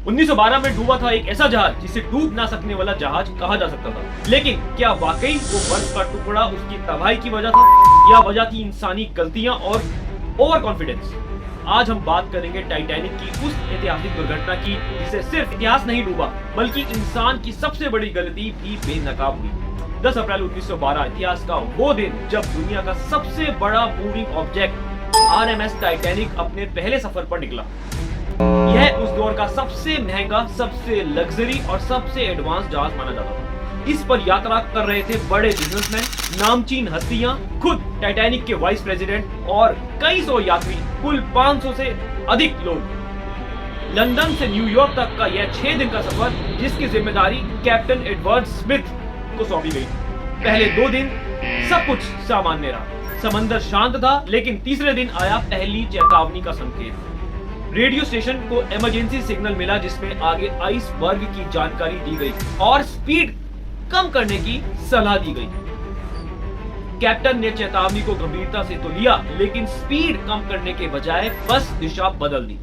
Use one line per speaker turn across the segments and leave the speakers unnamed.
1912 में डूबा था एक ऐसा जहाज जिसे डूब ना सकने वाला जहाज कहा जा सकता था। लेकिन क्या वाकई वो बर्फ का टुकड़ा उसकी तबाही की वजह था, या वजह थी इंसानी गलतियां और ओवर कॉन्फिडेंस? आज हम बात करेंगे टाइटैनिक की उस ऐतिहासिक दुर्घटना की जिसे सिर्फ इतिहास नहीं डूबा बल्कि इंसान की सबसे बड़ी गलती भी बेनकाब हुई। 10 अप्रैल 1912 इतिहास का वो दिन जब दुनिया का सबसे बड़ा मूविंग ऑब्जेक्ट आरएमएस टाइटैनिक अपने पहले सफर पर निकला। यह उस दौर का सबसे महंगा, सबसे लग्जरी और सबसे एडवांस जहाज माना जाता था। इस पर यात्रा कर रहे थे बड़े बिजनेसमैन, नामचीन हस्तियां, खुद टाइटैनिक के वाइस प्रेसिडेंट और कई सौ यात्री, कुल 500 से अधिक लोग। लंदन से न्यूयॉर्क तक का यह 6 दिन का सफर, जिसकी जिम्मेदारी कैप्टन एडवर्ड स्मिथ को सौंपी गई। पहले 2 दिन सब कुछ सामान्य रहा, समंदर शांत था, लेकिन तीसरे दिन आया पहली चेतावनी का संकेत। रेडियो स्टेशन को इमरजेंसी सिग्नल मिला जिसमें आगे आइसबर्ग की जानकारी दी गई और स्पीड कम करने की सलाह दी गई। कैप्टन ने चेतावनी को गंभीरता से तो लिया, लेकिन स्पीड कम करने के बजाय बस दिशा बदल दी।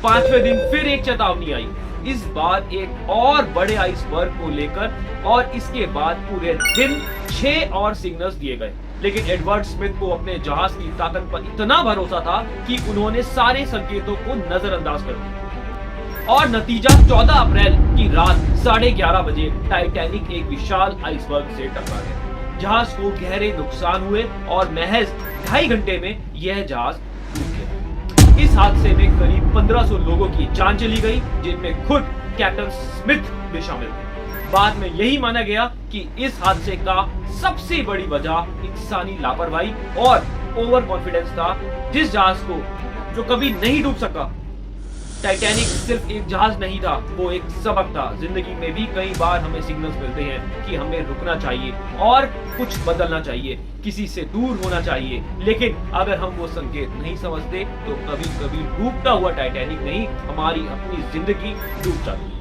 5वें दिन फिर एक चेतावनी आई, इस बार एक और बड़े आइसबर्ग को लेकर, और इसके बाद पूरे दिन 6 और सिग्नल्स दिए गए। लेकिन एडवर्ड स्मिथ को अपने जहाज की ताकत पर इतना भरोसा था कि उन्होंने सारे संकेतों को नजरअंदाज कर दिया। और नतीजा 14 अप्रैल की रात 11:30 बजे टाइटैनिक एक विशाल आइसबर्ग से टकरा गया। जहाज को गहरे नुकसान हुए और महज 2.5 घंटे में यह जहाज डूब गया। इस हादसे में करीब 1500 लोगों की जान चली गई, जिनमें खुद कैप्टन स्मिथ भी शामिल थे। बाद में यही माना गया कि इस हादसे का सबसे बड़ी वजह इंसानी लापरवाही और ओवर कॉन्फिडेंस था, जिस जहाज को जो कभी नहीं डूब सका। टाइटैनिक सिर्फ एक जहाज नहीं था, वो एक सबक था। जिंदगी में भी कई बार हमें सिग्नल्स मिलते हैं कि हमें रुकना चाहिए और कुछ बदलना चाहिए, किसी से दूर होना चाहिए। लेकिन अगर हम वो संकेत नहीं समझते तो कभी कभी डूबता हुआ टाइटैनिक नहीं, हमारी अपनी जिंदगी डूब जाती है।